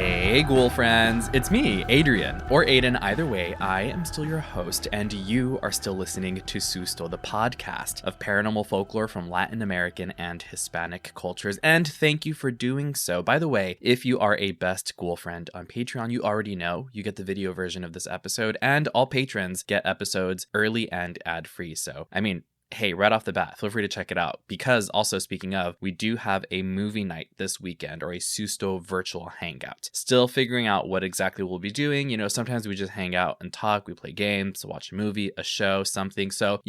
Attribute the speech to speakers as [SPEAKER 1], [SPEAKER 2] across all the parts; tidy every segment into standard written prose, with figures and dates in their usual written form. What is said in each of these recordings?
[SPEAKER 1] Hey, ghoul friends. It's me, Adrian, or Ayden. Either way, I am still your host, and you are still listening to Susto, the podcast of paranormal folklore from Latin American and Hispanic cultures, and thank you for doing so. By the way, if you are a best ghoul friend on Patreon, you already know you get the video version of this episode, and all patrons get episodes early and ad-free. So, hey, right off the bat, feel free to check it out. Because also, speaking of, we do have a movie night this weekend, or a Susto virtual hangout. Still figuring out what exactly we'll be doing. Sometimes we just hang out and talk, we play games, watch a movie, a show, something. So,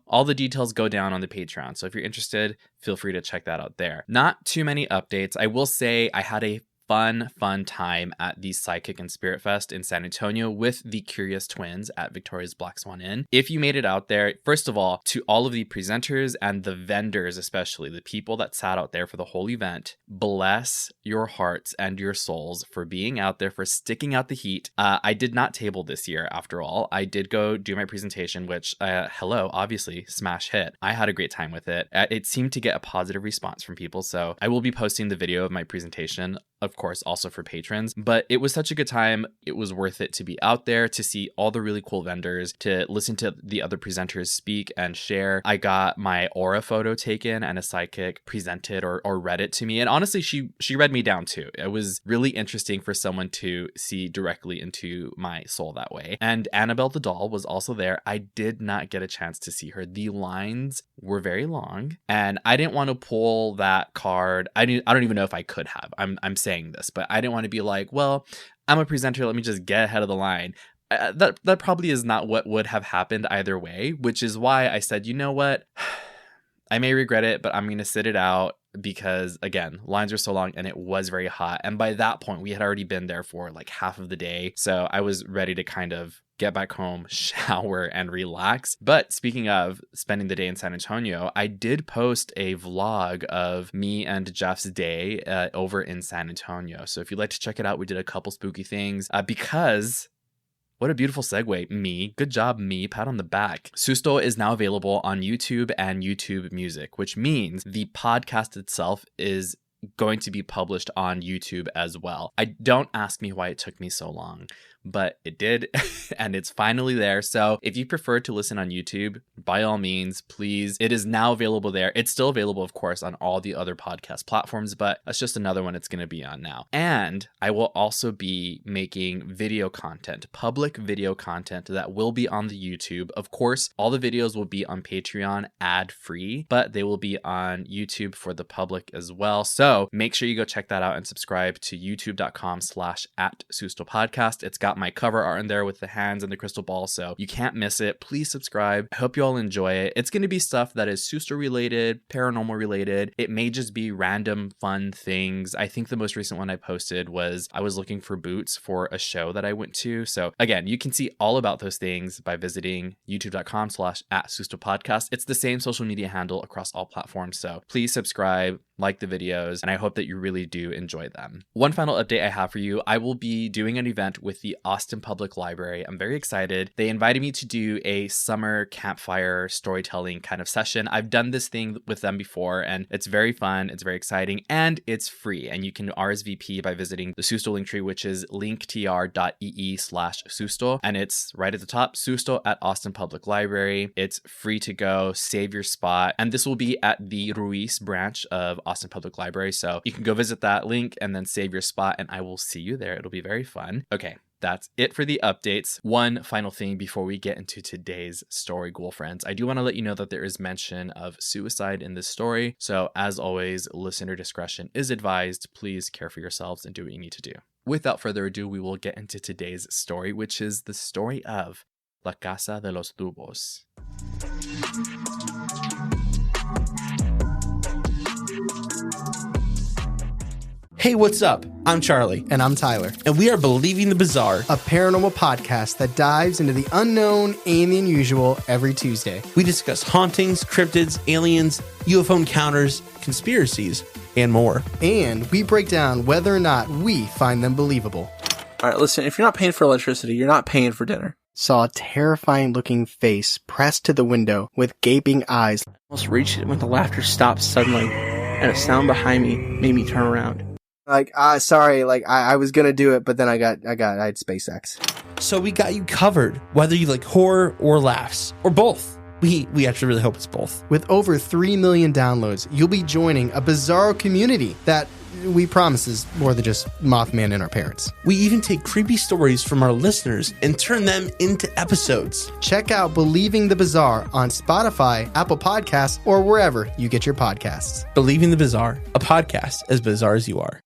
[SPEAKER 1] all the details go down on the Patreon. So if you're interested, feel free to check that out there. Not too many updates. I will say I had a fun time at the Psychic and Spirit Fest in San Antonio with the Curious Twins at Victoria's Black Swan Inn. If you made it out there, first of all, to all of the presenters and the vendors, especially the people that sat out there for the whole event, bless your hearts and your souls for being out there, for sticking out the heat. I did not table this year, after all. I did go do my presentation, which, obviously, smash hit. I had a great time with it. It seemed to get a positive response from people, so I will be posting the video of my presentation, of course, also for patrons. But it was such a good time. It was worth it to be out there, to see all the really cool vendors, to listen to the other presenters speak and share. I got my aura photo taken, and a psychic presented or read it to me. And honestly, she read me down too. It was really interesting for someone to see directly into my soul that way. And Annabelle the doll was also there. I did not get a chance to see her. The lines were very long, and I didn't want to pull that card. I don't even know if I could have. I'm saying this, but I didn't want to be like, well, I'm a presenter, let me just get ahead of the line. That probably is not what would have happened either way, which is why I said, you know what, I may regret it, but I'm going to sit it out, because again, lines are so long and it was very hot. And by that point, we had already been there for like half of the day. So I was ready to kind of get back home, shower, and relax. But speaking of spending the day in San Antonio, I did post a vlog of me and Jeff's day over in San Antonio. So if you'd like to check it out, we did a couple spooky things because... what a beautiful segue. Me. Good job, me. Pat on the back. Susto is now available on YouTube and YouTube Music, which means the podcast itself is going to be published on YouTube as well. Don't ask me why it took me so long, but it did, and it's finally there. So if you prefer to listen on YouTube, by all means, please. It is now available there. It's still available, of course, on all the other podcast platforms, but that's just another one it's going to be on now. And I will also be making video content, public video content that will be on the YouTube. Of course, all the videos will be on Patreon ad-free, but they will be on YouTube for the public as well. So make sure you go check that out and subscribe to youtube.com/@SustoPodcast. It's got my cover art in there with the hands and the crystal ball, so you can't miss it. Please subscribe. I hope you all enjoy it. It's going to be stuff that is Susto related, paranormal related. It may just be random fun things. I think the most recent one I posted was I was looking for boots for a show that I went to. So again, you can see all about those things by visiting youtube.com/@SustoPodcast. It's the same social media handle across all platforms. So please subscribe, like the videos, and I hope that you really do enjoy them. One final update I have for you. I will be doing an event with the Austin Public Library. I'm very excited. They invited me to do a summer campfire storytelling kind of session. I've done this thing with them before, and it's very fun. It's very exciting, and it's free. And you can RSVP by visiting the Susto link tree, which is linktr.ee/Susto. And it's right at the top, Susto at Austin Public Library. It's free to go. Save your spot. And this will be at the Ruiz branch of Austin Public Library. So you can go visit that link and then save your spot, and I will see you there. It'll be very fun. Okay, that's it for the updates. One final thing before we get into today's story, ghoul friends. I do want to let you know that there is mention of suicide in this story. So as always, listener discretion is advised. Please care for yourselves and do what you need to do. Without further ado, we will get into today's story, which is the story of La Casa de los Tubos.
[SPEAKER 2] Hey, what's up? I'm Charlie.
[SPEAKER 3] And I'm Tyler.
[SPEAKER 2] And we are Believing the Bizarre,
[SPEAKER 3] a paranormal podcast that dives into the unknown and the unusual every Tuesday.
[SPEAKER 2] We discuss hauntings, cryptids, aliens, UFO encounters, conspiracies, and more.
[SPEAKER 3] And we break down whether or not we find them believable.
[SPEAKER 4] All right, listen, if you're not paying for electricity, you're not paying for dinner.
[SPEAKER 3] Saw a terrifying looking face pressed to the window with gaping eyes.
[SPEAKER 4] Almost reached it when the laughter stopped suddenly, and a sound behind me made me turn around.
[SPEAKER 3] Like, sorry, like, I was gonna do it, but then I had SpaceX.
[SPEAKER 2] So we got you covered, whether you like horror or laughs, or both. We actually really hope it's both.
[SPEAKER 3] With over 3 million downloads, you'll be joining a bizarro community that we promise is more than just Mothman and our parents.
[SPEAKER 2] We even take creepy stories from our listeners and turn them into episodes.
[SPEAKER 3] Check out Believing the Bizarre on Spotify, Apple Podcasts, or wherever you get your podcasts.
[SPEAKER 2] Believing the Bizarre, a podcast as bizarre as you are.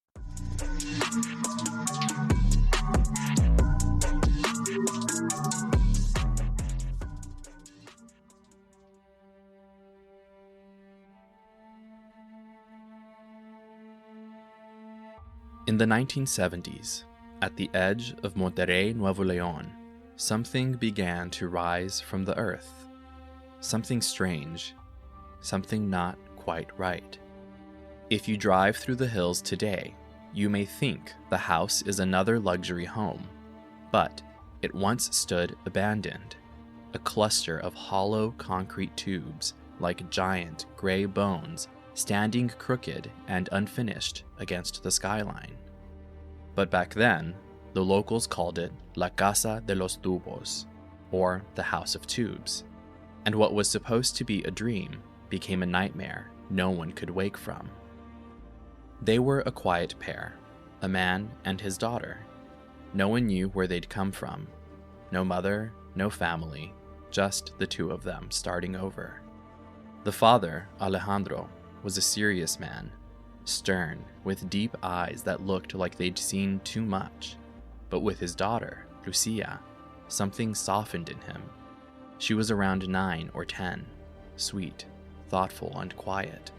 [SPEAKER 1] In the 1970s, at the edge of Monterrey, Nuevo León, something began to rise from the earth. Something strange, something not quite right. If you drive through the hills today, you may think the house is another luxury home, but it once stood abandoned, a cluster of hollow concrete tubes like giant gray bones standing crooked and unfinished against the skyline. But back then, the locals called it La Casa de los Tubos, or the House of Tubes, and what was supposed to be a dream became a nightmare no one could wake from. They were a quiet pair, a man and his daughter. No one knew where they'd come from. No mother, no family, just the two of them starting over. The father, Alejandro, was a serious man, stern, with deep eyes that looked like they'd seen too much. But with his daughter, Lucia, something softened in him. She was around 9 or 10, sweet, thoughtful, and quiet.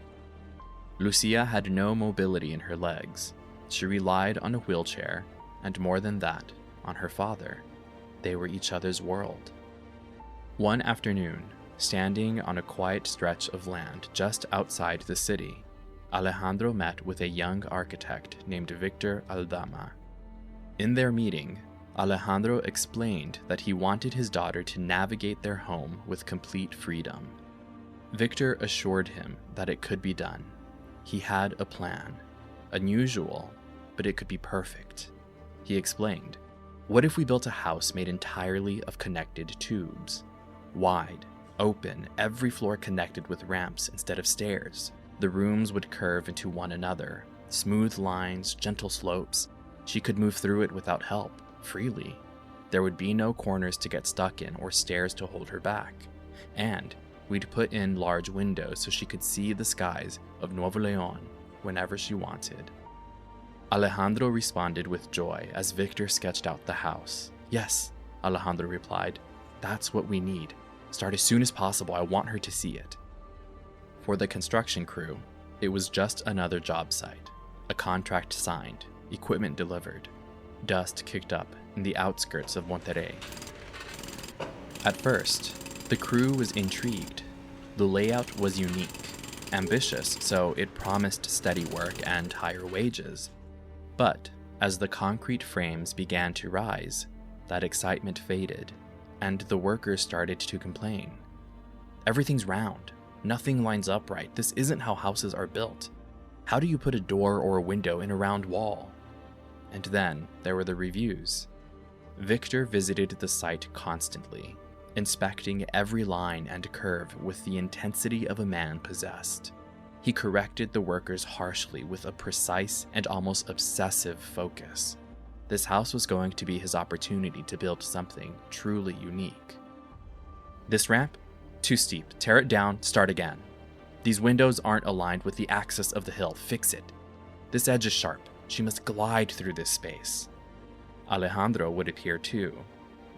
[SPEAKER 1] Lucia had no mobility in her legs. She relied on a wheelchair, and more than that, on her father. They were each other's world. One afternoon, standing on a quiet stretch of land just outside the city, Alejandro met with a young architect named Victor Aldama. In their meeting, Alejandro explained that he wanted his daughter to navigate their home with complete freedom. Victor assured him that it could be done. He had a plan. Unusual, but it could be perfect. He explained, "What if we built a house made entirely of connected tubes? Wide, open, every floor connected with ramps instead of stairs. The rooms would curve into one another, smooth lines, gentle slopes. She could move through it without help, freely. There would be no corners to get stuck in or stairs to hold her back. And we'd put in large windows so she could see the skies of Nuevo León whenever she wanted." Alejandro responded with joy as Victor sketched out the house. "Yes," Alejandro replied, "that's what we need. Start as soon as possible. I want her to see it." For the construction crew, it was just another job site. A contract signed, equipment delivered, dust kicked up in the outskirts of Monterrey. At first, the crew was intrigued. The layout was unique, ambitious, so it promised steady work and higher wages. But as the concrete frames began to rise, that excitement faded, and the workers started to complain. "Everything's round. Nothing lines up right. This isn't how houses are built. How do you put a door or a window in a round wall?" And then there were the reviews. Victor visited the site constantly, inspecting every line and curve with the intensity of a man possessed. He corrected the workers harshly with a precise and almost obsessive focus. This house was going to be his opportunity to build something truly unique. "This ramp? Too steep. Tear it down, start again. These windows aren't aligned with the axis of the hill. Fix it. This edge is sharp. She must glide through this space." Alejandro would appear too.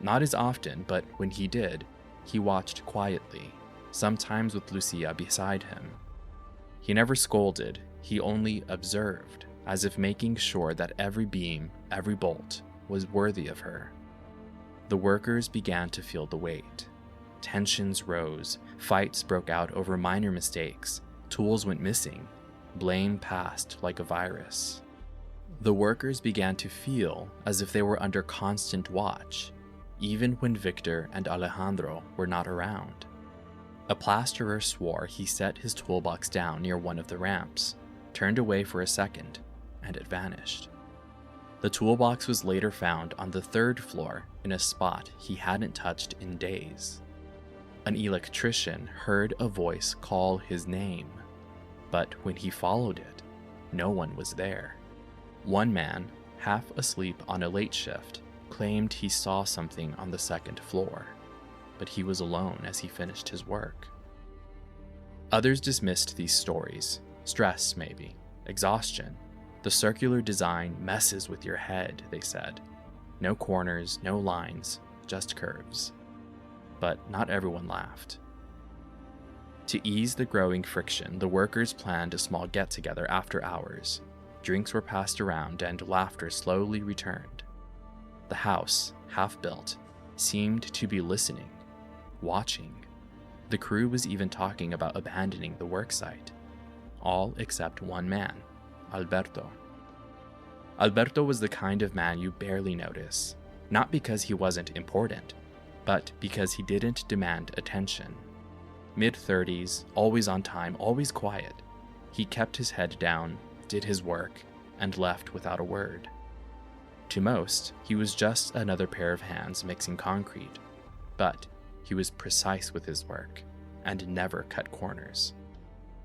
[SPEAKER 1] Not as often, but when he did, he watched quietly, sometimes with Lucia beside him. He never scolded, he only observed, as if making sure that every beam, every bolt, was worthy of her. The workers began to feel the weight. Tensions rose, fights broke out over minor mistakes, tools went missing, blame passed like a virus. The workers began to feel as if they were under constant watch, even when Victor and Alejandro were not around. A plasterer swore he set his toolbox down near one of the ramps, turned away for a second, and it vanished. The toolbox was later found on the 3rd floor in a spot he hadn't touched in days. An electrician heard a voice call his name, but when he followed it, no one was there. One man, half asleep on a late shift, claimed he saw something on the 2nd floor, but he was alone as he finished his work. Others dismissed these stories. Stress, maybe. Exhaustion. The circular design messes with your head, they said. No corners, no lines, just curves. But not everyone laughed. To ease the growing friction, the workers planned a small get-together after hours. Drinks were passed around and laughter slowly returned. The house, half-built, seemed to be listening, watching. The crew was even talking about abandoning the worksite. All except one man, Alberto. Alberto was the kind of man you barely notice, not because he wasn't important, but because he didn't demand attention. Mid-30s, always on time, always quiet. He kept his head down, did his work, and left without a word. To most, he was just another pair of hands mixing concrete, but he was precise with his work and never cut corners.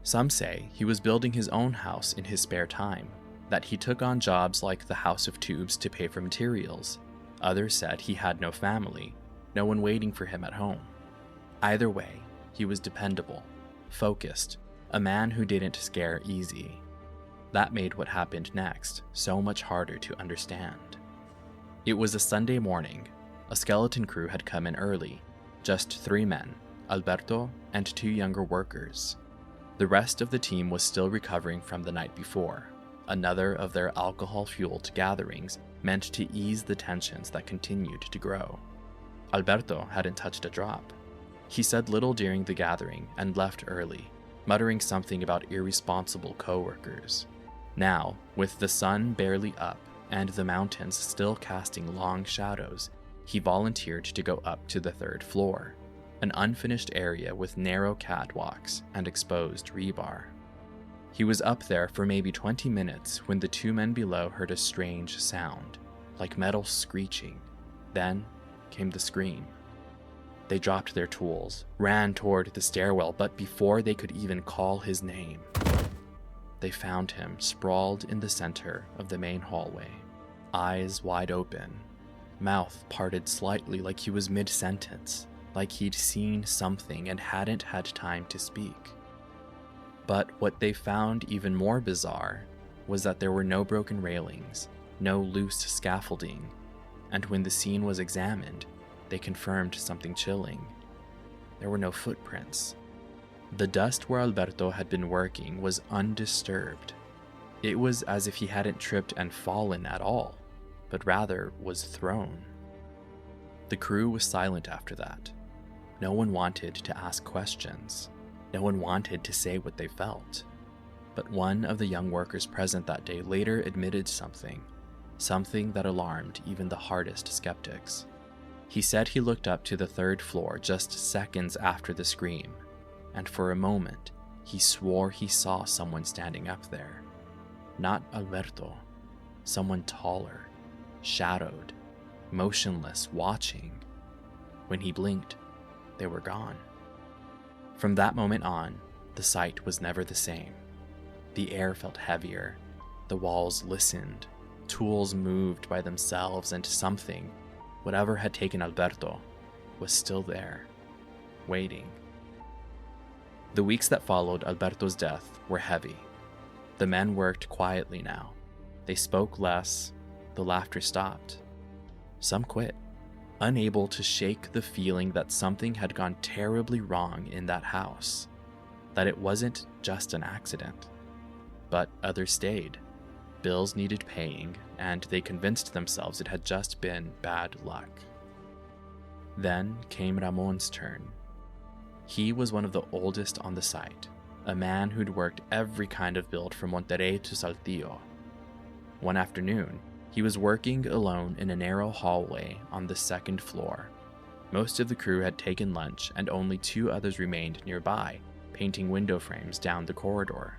[SPEAKER 1] Some say he was building his own house in his spare time, that he took on jobs like the House of Tubos to pay for materials. Others said he had no family, no one waiting for him at home. Either way, he was dependable, focused, a man who didn't scare easy. That made what happened next so much harder to understand. It was a Sunday morning. A skeleton crew had come in early, just 3 men, Alberto and 2 younger workers. The rest of the team was still recovering from the night before, another of their alcohol-fueled gatherings meant to ease the tensions that continued to grow. Alberto hadn't touched a drop. He said little during the gathering and left early, muttering something about irresponsible co-workers. Now, with the sun barely up and the mountains still casting long shadows, he volunteered to go up to the 3rd floor, an unfinished area with narrow catwalks and exposed rebar. He was up there for maybe 20 minutes when the 2 men below heard a strange sound, like metal screeching. Then came the scream. They dropped their tools, ran toward the stairwell, but before they could even call his name, they found him sprawled in the center of the main hallway, eyes wide open, mouth parted slightly like he was mid-sentence, like he'd seen something and hadn't had time to speak. But what they found even more bizarre was that there were no broken railings, no loose scaffolding, and when the scene was examined, they confirmed something chilling. There were no footprints. The dust where Alberto had been working was undisturbed. It was as if he hadn't tripped and fallen at all, but rather was thrown. The crew was silent after that. No one wanted to ask questions. No one wanted to say what they felt. But one of the young workers present that day later admitted something that alarmed even the hardest skeptics. He said he looked up to the 3rd floor just seconds after the scream, and for a moment, he swore he saw someone standing up there. Not Alberto, someone taller, shadowed, motionless, watching. When he blinked, they were gone. From that moment on, the sight was never the same. The air felt heavier, the walls listened, tools moved by themselves, and something, whatever had taken Alberto, was still there, waiting. The weeks that followed Alberto's death were heavy. The men worked quietly now. They spoke less, the laughter stopped. Some quit, unable to shake the feeling that something had gone terribly wrong in that house, that it wasn't just an accident. But others stayed. Bills needed paying, and they convinced themselves it had just been bad luck. Then came Ramon's turn. He was one of the oldest on the site, a man who'd worked every kind of build from Monterrey to Saltillo. One afternoon, he was working alone in a narrow hallway on the 2nd floor. Most of the crew had taken lunch, and only 2 others remained nearby, painting window frames down the corridor.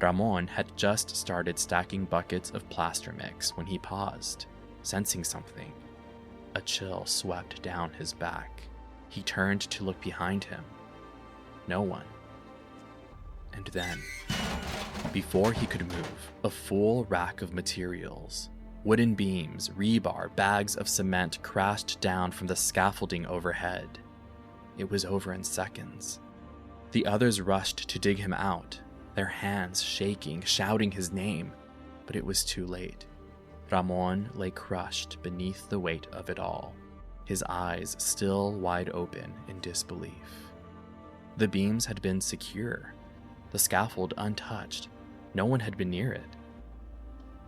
[SPEAKER 1] Ramon had just started stacking buckets of plaster mix when he paused, sensing something. A chill swept down his back. He turned to look behind him. No one. And then, before he could move, a full rack of materials, wooden beams, rebar, bags of cement crashed down from the scaffolding overhead. It was over in seconds. The others rushed to dig him out, their hands shaking, shouting his name, but it was too late. Ramon lay crushed beneath the weight of it all, his eyes still wide open in disbelief. The beams had been secure, the scaffold untouched. No one had been near it.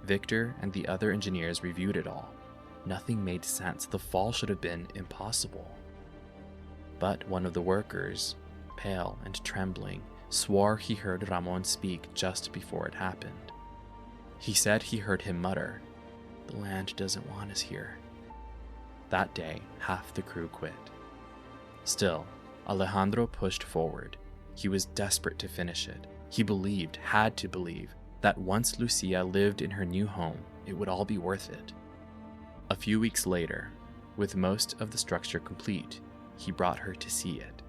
[SPEAKER 1] Victor and the other engineers reviewed it all. Nothing made sense. The fall should have been impossible. But one of the workers, pale and trembling, swore he heard Ramon speak just before it happened. He said he heard him mutter, "The land doesn't want us here." That day, half the crew quit. Still, Alejandro pushed forward. He was desperate to finish it. He believed, had to believe, that once Lucia lived in her new home, it would all be worth it. A few weeks later, with most of the structure complete, he brought her to see it.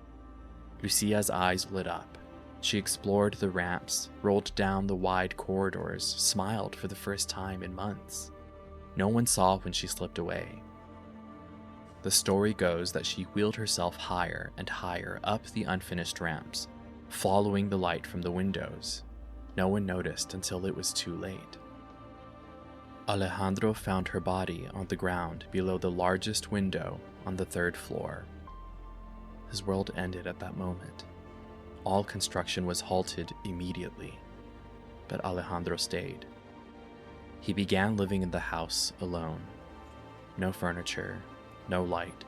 [SPEAKER 1] Lucia's eyes lit up. She explored the ramps, rolled down the wide corridors, smiled for the first time in months. No one saw when she slipped away. The story goes that she wheeled herself higher and higher up the unfinished ramps, following the light from the windows. No one noticed until it was too late. Alejandro found her body on the ground below the largest window on the 3rd floor. His world ended at that moment. All construction was halted immediately, but Alejandro stayed. He began living in the house alone. No furniture, no light,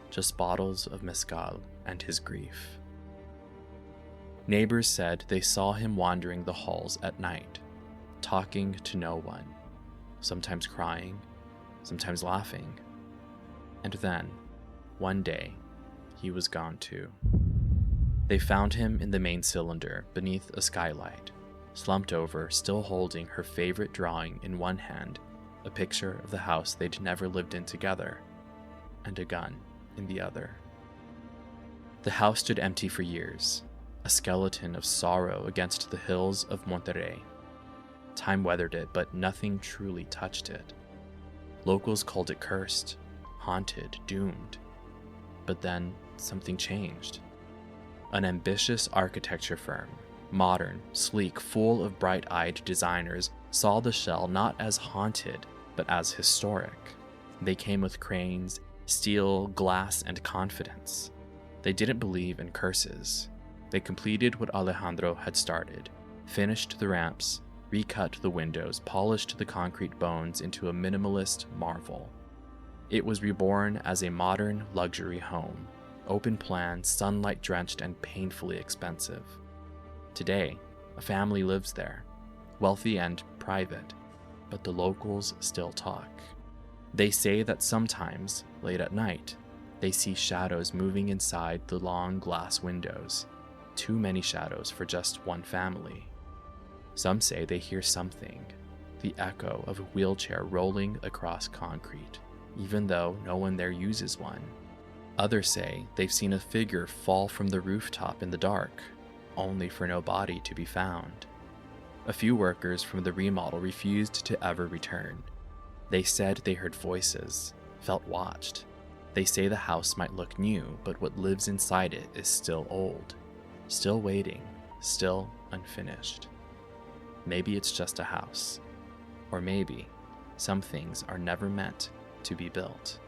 [SPEAKER 1] just bottles of mezcal and his grief. Neighbors said they saw him wandering the halls at night, talking to no one, sometimes crying, sometimes laughing. And then, one day, he was gone too. They found him in the main cylinder beneath a skylight, slumped over, still holding her favorite drawing in one hand, a picture of the house they'd never lived in together, and a gun in the other. The house stood empty for years, a skeleton of sorrow against the hills of Monterrey. Time weathered it, but nothing truly touched it. Locals called it cursed, haunted, doomed. But then something changed. An ambitious architecture firm, modern, sleek, full of bright-eyed designers, saw the shell not as haunted, but as historic. They came with cranes, steel, glass, and confidence. They didn't believe in curses. They completed what Alejandro had started, finished the ramps, recut the windows, polished the concrete bones into a minimalist marvel. It was reborn as a modern luxury home, open plan, sunlight-drenched, and painfully expensive. Today, a family lives there, wealthy and private, but the locals still talk. They say that sometimes, late at night, they see shadows moving inside the long glass windows. Too many shadows for just one family. Some say they hear something, the echo of a wheelchair rolling across concrete, even though no one there uses one. Others say they've seen a figure fall from the rooftop in the dark, only for no body to be found. A few workers from the remodel refused to ever return. They said they heard voices, felt watched. They say the house might look new, but what lives inside it is still old, still waiting, still unfinished. Maybe it's just a house. Or maybe some things are never meant to be built.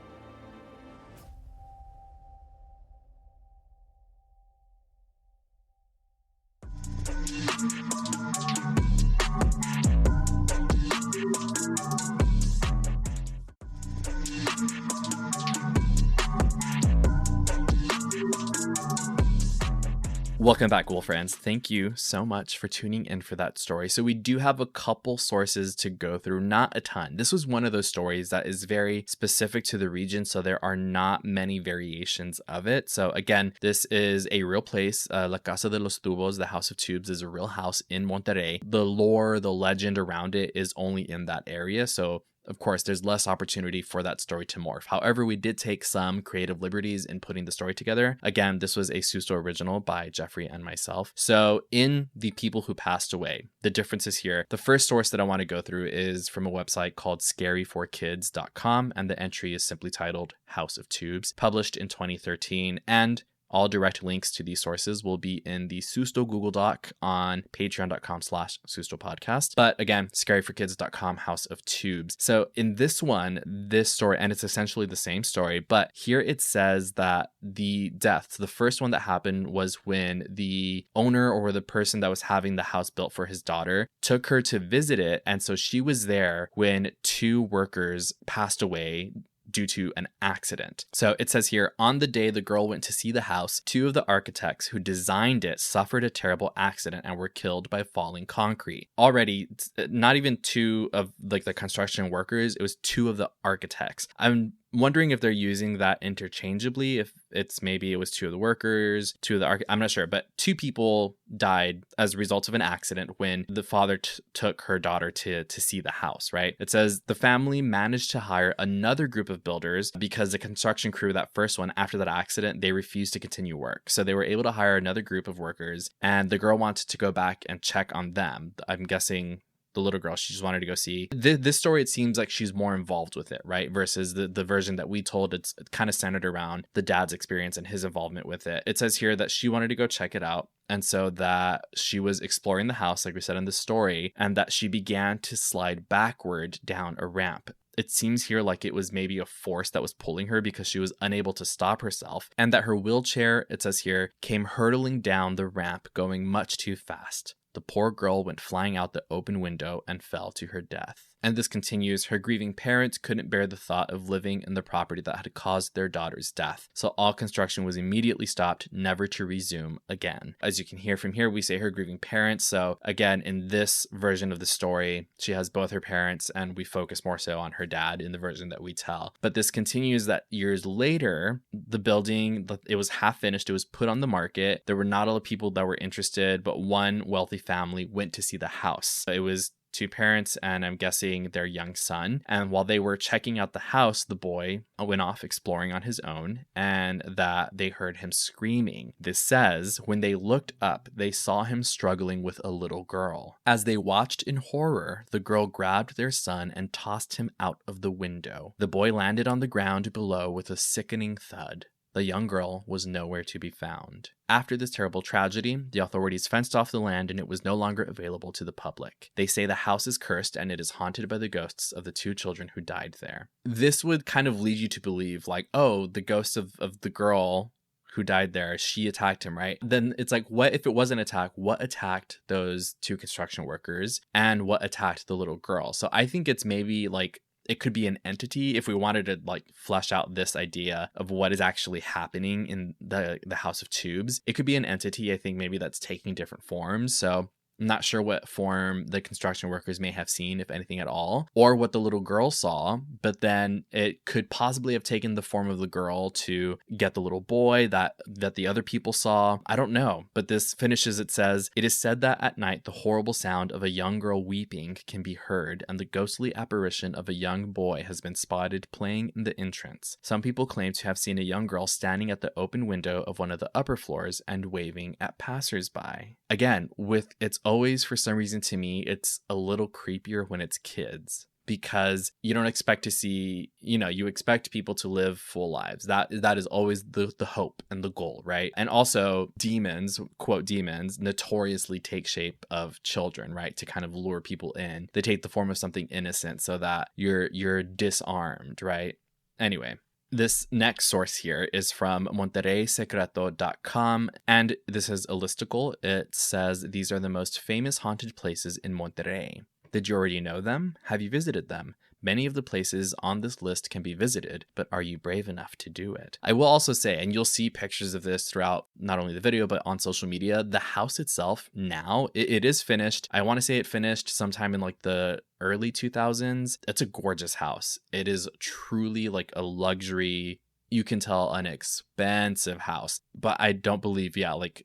[SPEAKER 1] Welcome back, Ghoul friends. Thank you so much for tuning in for that story. So we do have a couple sources to go through, not a ton. This was one of those stories that is very specific to the region, so there are not many variations of it. So again, this is a real place. La Casa de los Tubos, the House of Tubes, is a real house in Monterrey. The lore, the legend around it is only in that area. So of course, there's less opportunity for that story to morph. However, we did take some creative liberties in putting the story together. Again, this was a Susto original by Jeffrey and myself. So in the people who passed away, the differences here, the first source that I want to go through is from a website called scaryforkids.com, and the entry is simply titled House of Tubes, published in 2013. And all direct links to these sources will be in the Susto Google Doc on patreon.com/Susto podcast. But again, scaryforkids.com, House of Tubes. So in this one, this story, and it's essentially the same story, but here it says that the death, the first one that happened was when the owner or the person that was having the house built for his daughter took her to visit it. And so she was there when 2 workers passed away due to an accident. So it says here, on the day the girl went to see the house, 2 of the architects who designed it suffered a terrible accident and were killed by falling concrete. Already, not even 2 of like the construction workers, it was 2 of the architects. I'm wondering if they're using that interchangeably, if it's maybe it was 2 of the workers, 2 of the I'm not sure, but 2 people died as a result of an accident when the father took her daughter to see the house, right? It says the family managed to hire another group of builders because the construction crew, that first one, after that accident, they refused to continue work. So they were able to hire another group of workers, and the girl wanted to go back and check on them. I'm guessing the little girl, she just wanted to go see this story. It seems like she's more involved with it, right? Versus the version that we told, it's kind of centered around the dad's experience and his involvement with it. It says here that she wanted to go check it out, and so that she was exploring the house, like we said in the story, and that she began to slide backward down a ramp. It seems here like it was maybe a force that was pulling her because she was unable to stop herself, and that her wheelchair, it says here, came hurtling down the ramp going much too fast. The poor girl went flying out the open window and fell to her death. And this continues, her grieving parents couldn't bear the thought of living in the property that had caused their daughter's death. So all construction was immediately stopped, never to resume again. As you can hear from here, we say her grieving parents. So again, in this version of the story, she has both her parents, and we focus more so on her dad in the version that we tell. But this continues that years later, the building, it was half finished. It was put on the market. There were not a lot of people that were interested, but one wealthy family went to see the house. It was 2 parents and I'm guessing their young son. And while they were checking out the house, the boy went off exploring on his own, and that they heard him screaming. This says, when they looked up, they saw him struggling with a little girl. As they watched in horror, the girl grabbed their son and tossed him out of the window. The boy landed on the ground below with a sickening thud. The young girl was nowhere to be found. After this terrible tragedy, the authorities fenced off the land and it was no longer available to the public. They say the house is cursed and it is haunted by the ghosts of the 2 children who died there. This would kind of lead you to believe like, oh, the ghost of the girl who died there, she attacked him, right? Then it's like, what if it was an attack? What attacked those 2 construction workers and what attacked the little girl? So I think it's maybe like, it could be an entity if we wanted to like flesh out this idea of what is actually happening in the House of Tubes. It could be an entity, I think maybe that's taking different forms. So I'm not sure what form the construction workers may have seen, if anything at all, or what the little girl saw, but then it could possibly have taken the form of the girl to get the little boy that the other people saw. I don't know, but this finishes, it says, it is said that at night the horrible sound of a young girl weeping can be heard, and the ghostly apparition of a young boy has been spotted playing in the entrance. Some people claim to have seen a young girl standing at the open window of one of the upper floors and waving at passersby. Again, it's always, for some reason to me, it's a little creepier when it's kids, because you don't expect to see, you expect people to live full lives. That is always the hope and the goal, right? And also demons, quote demons, notoriously take shape of children, right? To kind of lure people in. They take the form of something innocent so that you're disarmed, right? Anyway. This next source here is from monterreysecreto.com, and this is a listicle. It says, these are the most famous haunted places in Monterrey. Did you already know them? Have you visited them? Many of the places on this list can be visited, but are you brave enough to do it? I will also say, and you'll see pictures of this throughout not only the video, but on social media, the house itself now, it is finished. I want to say it finished sometime in like the early 2000s. It's a gorgeous house. It is truly like a luxury, you can tell an expensive house, but I don't believe, like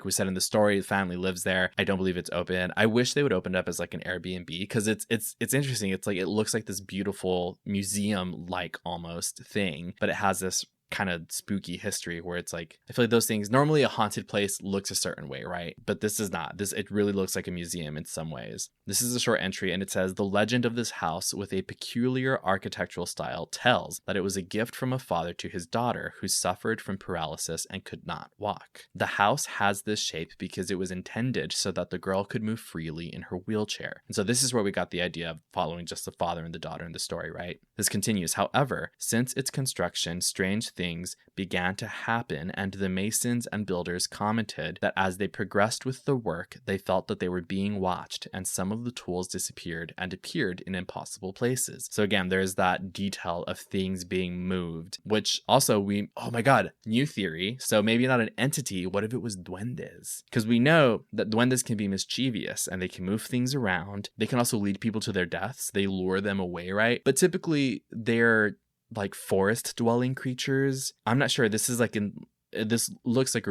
[SPEAKER 1] we said in the story, the family lives there. I don't believe it's open. I wish they would open it up as like an Airbnb, because it's interesting. It's like, it looks like this beautiful museum like almost thing, but it has this kind of spooky history where it's like, I feel like those things, normally a haunted place looks a certain way, right? But this is not. It really looks like a museum in some ways. This is a short entry, and it says, the legend of this house with a peculiar architectural style tells that it was a gift from a father to his daughter who suffered from paralysis and could not walk. The house has this shape because it was intended so that the girl could move freely in her wheelchair. And so this is where we got the idea of following just the father and the daughter in the story, right? This continues. However, since its construction, strange things began to happen, and the masons and builders commented that as they progressed with the work, they felt that they were being watched, and some of the tools disappeared and appeared in impossible places. So again, there's that detail of things being moved, which also oh my god, new theory. So maybe not an entity. What if it was duendes? Because we know that duendes can be mischievous and they can move things around. They can also lead people to their deaths. They lure them away, right? But typically they're like forest dwelling creatures. I'm not sure. This looks like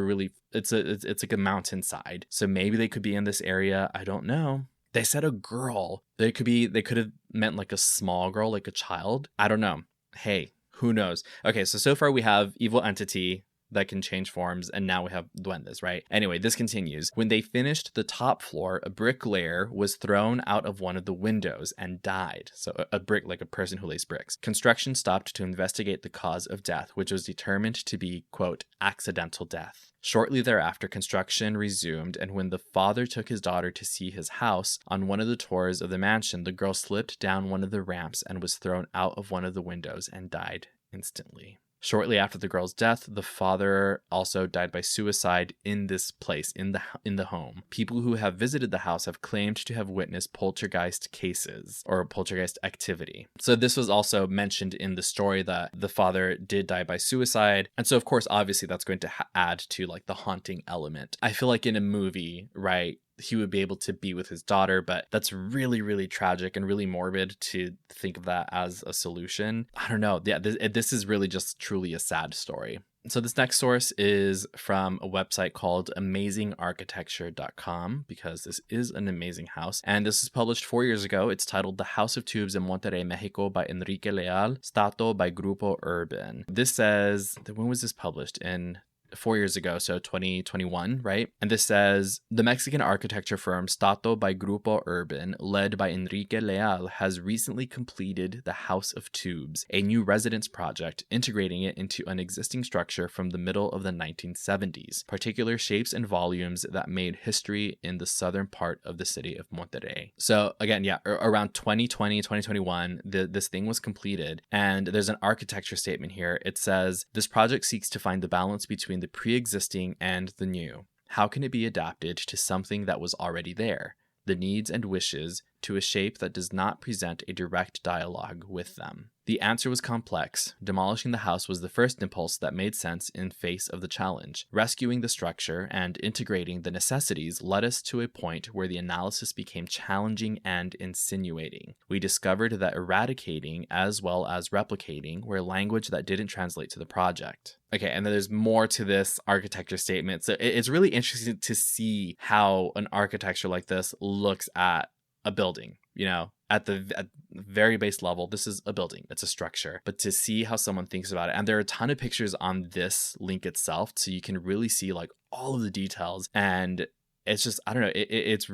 [SPEAKER 1] it's like a mountainside. So maybe they could be in this area. I don't know. They said a girl. They could have meant like a small girl, like a child. I don't know. Hey, who knows? Okay, so far we have evil entity that can change forms, and now we have duendes, right? Anyway, this continues. When they finished the top floor, a bricklayer was thrown out of one of the windows and died. So a brick, like a person who lays bricks. Construction stopped to investigate the cause of death, which was determined to be, quote, accidental death. Shortly thereafter, construction resumed, and when the father took his daughter to see his house, on one of the tours of the mansion, the girl slipped down one of the ramps and was thrown out of one of the windows and died instantly. Shortly after the girl's death, the father also died by suicide in this place, in the home. People who have visited the house have claimed to have witnessed poltergeist cases or poltergeist activity. So this was also mentioned in the story that the father did die by suicide. And so, of course, obviously that's going to add to like the haunting element. I feel like in a movie, right, he would be able to be with his daughter, but that's really, really tragic and really morbid to think of that as a solution. I don't know. Yeah, this is really just truly a sad story. So this next source is from a website called amazingarchitecture.com, because this is an amazing house. And this was published 4 years ago. It's titled The House of Tubos in Monterrey, Mexico by Enrique Leal, Stato by Grupo Urban. This says, when was this published? In 4 years ago, so 2021, right? And this says, the Mexican architecture firm Stato by Grupo Urban, led by Enrique Leal, has recently completed the House of Tubos, a new residence project integrating it into an existing structure from the middle of the 1970s, particular shapes and volumes that made history in the southern part of the city of Monterrey. So again, yeah, around 2020, 2021, this thing was completed, and there's an architecture statement here. It says, this project seeks to find the balance between the pre-existing and the new. How can it be adapted to something that was already there? The needs and wishes to a shape that does not present a direct dialogue with them. The answer was complex. Demolishing the house was the first impulse that made sense in face of the challenge. Rescuing the structure and integrating the necessities led us to a point where the analysis became challenging and insinuating. We discovered that eradicating as well as replicating were language that didn't translate to the project. Okay, and then there's more to this architecture statement. So it's really interesting to see how an architecture like this looks at a building, you know, at the very base level. This is a building, it's a structure, but to see how someone thinks about it. And there are a ton of pictures on this link itself, so you can really see like all of the details. And it's just, I don't know, it's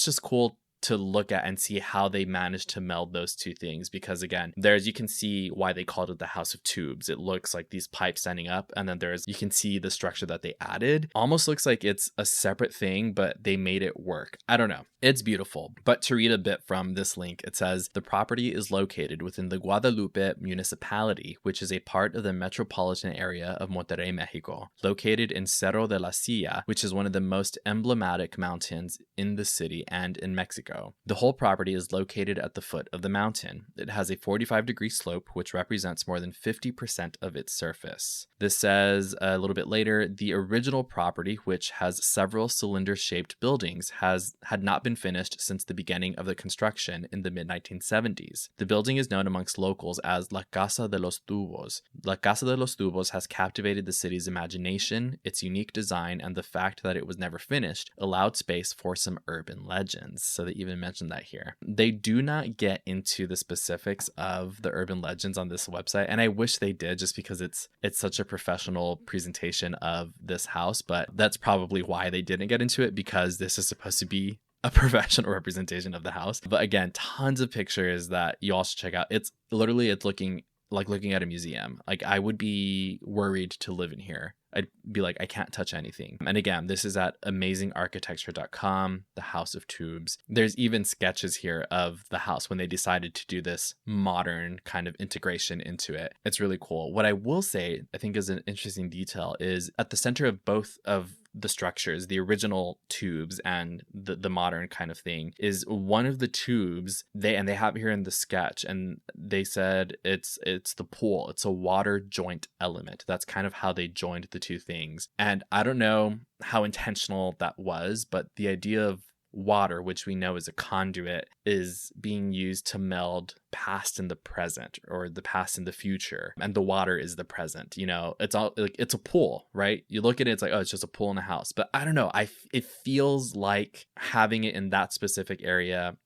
[SPEAKER 1] just cool to look at and see how they managed to meld those two things, because again, you can see why they called it the House of Tubos. It looks like these pipes standing up, and then you can see the structure that they added. Almost looks like it's a separate thing, but they made it work. I don't know. It's beautiful. But to read a bit from this link, it says, the property is located within the Guadalupe municipality, which is a part of the metropolitan area of Monterrey, Mexico, located in Cerro de la Silla, which is one of the most emblematic mountains in the city and in Mexico. ago. The whole property is located at the foot of the mountain. It has a 45-degree slope, which represents more than 50% of its surface. This says a little bit later, the original property, which has several cylinder-shaped buildings, had not been finished since the beginning of the construction in the mid-1970s. The building is known amongst locals as La Casa de los Tubos. La Casa de los Tubos has captivated the city's imagination. Its unique design and the fact that it was never finished allowed space for some urban legends. So they even mentioned that here. They do not get into the specifics of the urban legends on this website, and I wish they did, just because it's such a professional presentation of this house, but that's probably why they didn't get into it, because this is supposed to be a professional representation of the house. But again, tons of pictures that you all should check out. It's looking at a museum. Like, I would be worried to live in here. I'd be like, I can't touch anything. And again, this is at amazingarchitecture.com, the House of Tubes. There's even sketches here of the house when they decided to do this modern kind of integration into it. It's really cool. What I will say, I think is an interesting detail, is at the center of both of the structures, the original tubes and the modern kind of thing, is one of the tubes they have here in the sketch, and they said it's the pool. It's a water joint element. That's kind of how they joined the two things. And I don't know how intentional that was, but the idea of water, which we know is a conduit, is being used to meld past and the present, or the past and the future, and the water is the present. You know, it's all like, it's a pool, right? You look at it, it's like, oh, it's just a pool in a house. But I don't know, it feels like having it in that specific area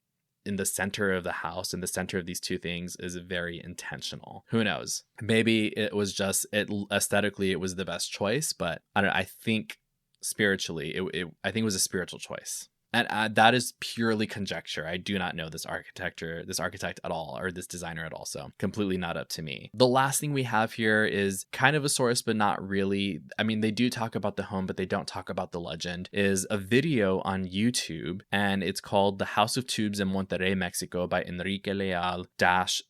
[SPEAKER 1] in the center of the house, in the center of these two things, is very intentional. Who knows? Maybe it was just, aesthetically it was the best choice, but I don't know, I think spiritually I think it was a spiritual choice. And that is purely conjecture. I do not know this architect at all, or this designer at all. So completely not up to me. The last thing we have here is kind of a source, but not really. I mean, they do talk about the home, but they don't talk about the legend. Is a video on YouTube, and it's called The House of Tubes in Monterrey, Mexico by Enrique Leal -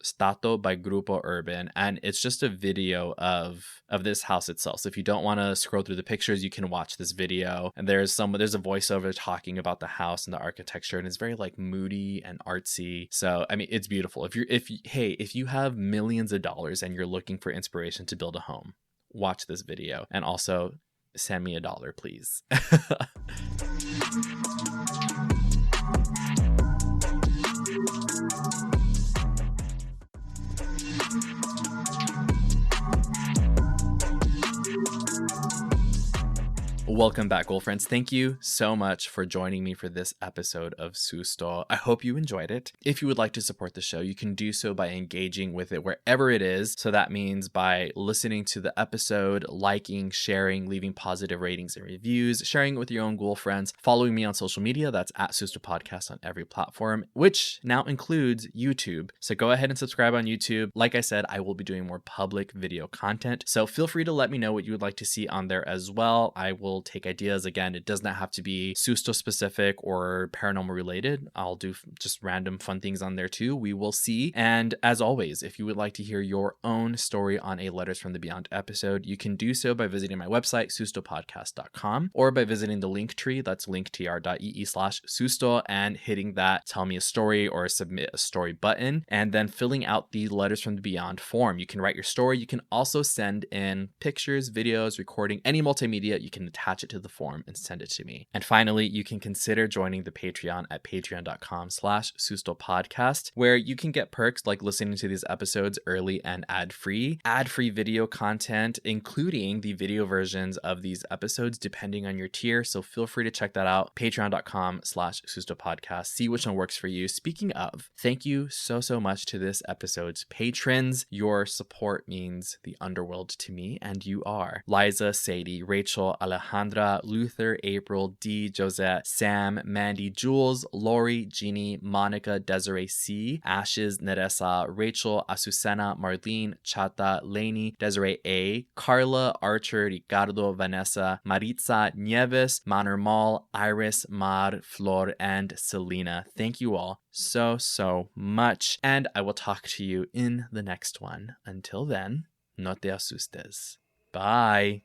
[SPEAKER 1] Stato by Grupo Urban. And it's just a video of this house itself. So if you don't want to scroll through the pictures, you can watch this video. And there's a voiceover talking about the house and the architecture, and it's very like moody and artsy. So I mean, it's beautiful. If you have millions of dollars and you're looking for inspiration to build a home, watch this video. And also send me $1, please. Welcome back, goal friends. Thank you so much for joining me for this episode of Susto. I hope you enjoyed it. If you would like to support the show, you can do so by engaging with it wherever it is. So that means by listening to the episode, liking, sharing, leaving positive ratings and reviews, sharing it with your own ghoul friends, following me on social media. That's at Susto Podcast on every platform, which now includes YouTube. So go ahead and subscribe on YouTube. Like I said, I will be doing more public video content. So feel free to let me know what you would like to see on there as well. I will take ideas. Again, it does not have to be Susto specific or paranormal related. I'll do just random fun things on there too. We will see. And as always, if you would like to hear your own story on a Letters from the Beyond episode, you can do so by visiting my website, sustopodcast.com, or by visiting the link tree, that's linktr.ee/Susto, and hitting that tell me a story or submit a story button, and then filling out the Letters from the Beyond form. You can write your story. You can also send in pictures, videos, recording, any multimedia. You can attach it to the form and send it to me. And finally, you can consider joining the Patreon at patreon.com/SustoPodcast, where you can get perks like listening to these episodes early and ad-free video content, including the video versions of these episodes, depending on your tier. So feel free to check that out. Patreon.com/SustoPodcast. See which one works for you. Speaking of, thank you so much to this episode's patrons. Your support means the underworld to me, and you are Liza, Sadie, Rachel, Alejandra, Luther, April, D, Josette, Sam, Mandy, Jules, Lori, Jeannie, Monica, Desiree C, Ashes, Neressa, Rachel, Azucena, Marlene, Chata, Lainey, Desiree A, Carla, Archer, Ricardo, Vanessa, Maritza, Nieves, Manermal, Iris, Mar, Flor, and Selena. Thank you all so much, and I will talk to you in the next one. Until then, no te asustes. Bye.